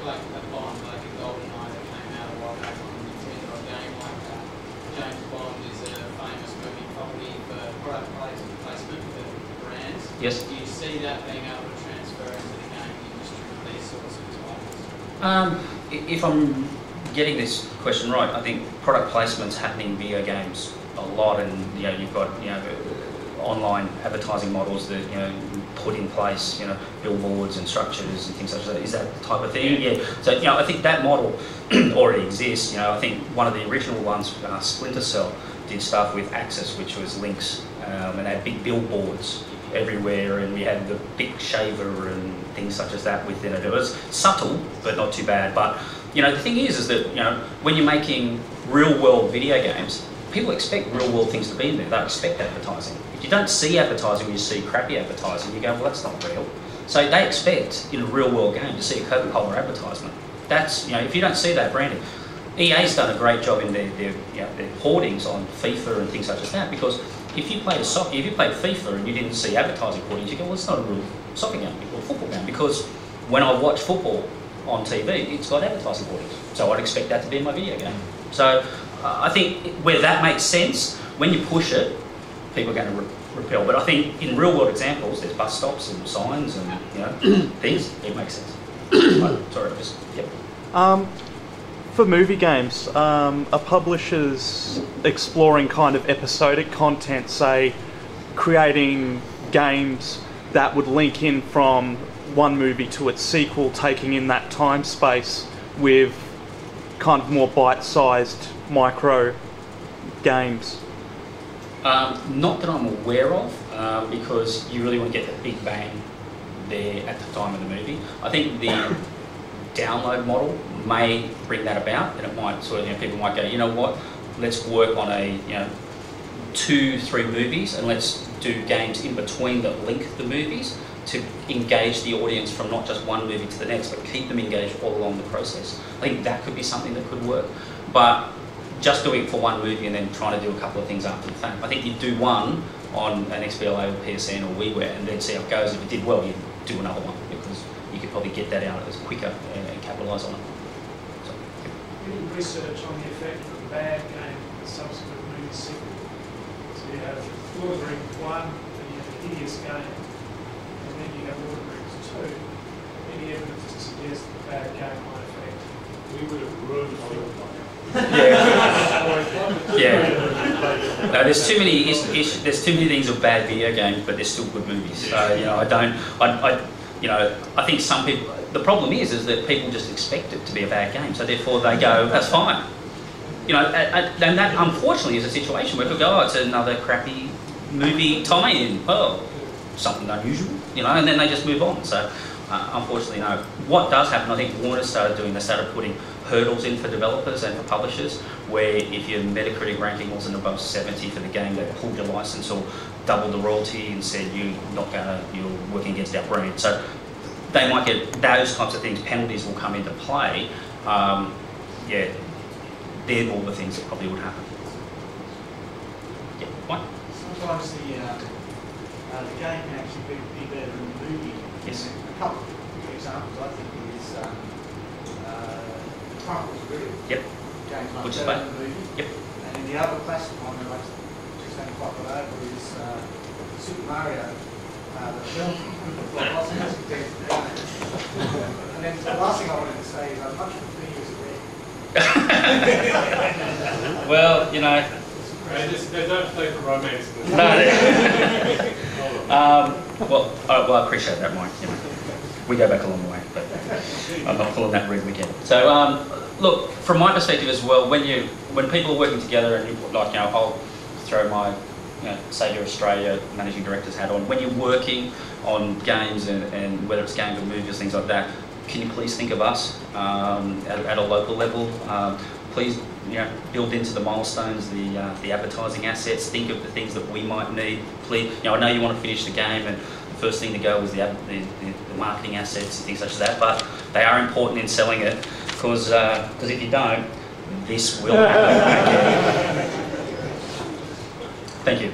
like a Bond, like a GoldenEye that came out a while back on Nintendo, a game like that. James Bond is a famous movie property for product placement for brands. Yes. Do you see that being able to transfer into the gaming industry with these sorts of titles? If I'm getting this question right, I think product placement's happening in video games a lot, and you've got online advertising models that put in place billboards and structures and things such as that. Is that the type of thing? Yeah. So I think that model already exists. I think one of the original ones, Splinter Cell, did stuff with Axis, which was links, and had big billboards everywhere, and we had the big shaver and things such as that within it. It was subtle, but not too bad. But the thing is that when you're making real-world video games, people expect real-world things to be in there. They expect advertising. If you don't see advertising, you see crappy advertising, you go, well, that's not real. So they expect in a real-world game to see a Coca-Cola advertisement. That's if you don't see that branding. EA's done a great job in their hoardings on FIFA and things such as that, because if you played FIFA and you didn't see advertising hoardings, you go, well, it's not a real soccer game or football game, because when I watch football on TV, it's got advertising hoardings. So I'd expect that to be in my video game. So I think where that makes sense, when you push it, people are going to repel. But I think in real-world examples, there's bus stops and signs and things. It makes sense. Sorry, yep. For movie games, are publishers exploring kind of episodic content, say creating games that would link in from one movie to its sequel, taking in that time space with kind of more bite-sized micro games? Not that I'm aware of, because you really want to get the big bang there at the time of the movie. I think the download model may bring that about, and it might sort of, people might go, you know what, let's work on a 2-3 movies, and let's do games in between that link the movies to engage the audience from not just one movie to the next, but keep them engaged all along the process. I think that could be something that could work. But just doing it for one movie and then trying to do a couple of things after the fact. I think you'd do one on an XBLA or PSN or WiiWare and then see how it goes. If it did well, you'd do another one, because you could probably get that out as quicker and capitalise on it. So, Any research on the effect of a bad game on the subsequent movie sequel? So you have Lord of the Rings 1, then you have a hideous game, and then you have Lord of the Rings 2. Any evidence to suggest that a bad game might affect? We would have ruined the film. Yeah. No, there's too many issues. There's too many things of bad video games, but they're still good movies. So I think some people. The problem is that people just expect it to be a bad game, so therefore they go, that's fine. And that unfortunately is a situation where people go, oh, it's another crappy movie tie-in. Oh, something unusual, and then they just move on. So unfortunately, no. What does happen? I think Warner started putting hurdles in for developers and for publishers, where if your Metacritic ranking wasn't above 70 for the game, they pulled your license or doubled the royalty and said you're working against our brand. So they might get those types of things. Penalties will come into play. They're all the things that probably would happen. Yeah, what? Sometimes the game can actually be better than the movie. Yes. A couple of examples I think is Trump was brilliant. Yep. Game's much Which is better fine. than the movie. Yep. And then the other classic one that I just don't quite got over is Super Mario. The film. And then the last thing I wanted to say is I much prefer you as a red. Well, They don't play for romance. Well, I appreciate that, Mike. We go back a long way, but I'm not pulling that red again. So, look, from my perspective as well, when people are working together, and I'll throw my Sega Australia managing director's hat on. When you're working on games and whether it's games or movies, things like that, can you please think of us at a local level? Please, build into the milestones, the advertising assets. Think of the things that we might need. Please, I know you want to finish the game, and the first thing to go is the marketing assets and things such as that. But they are important in selling it, because if you don't, this will happen. Thank you.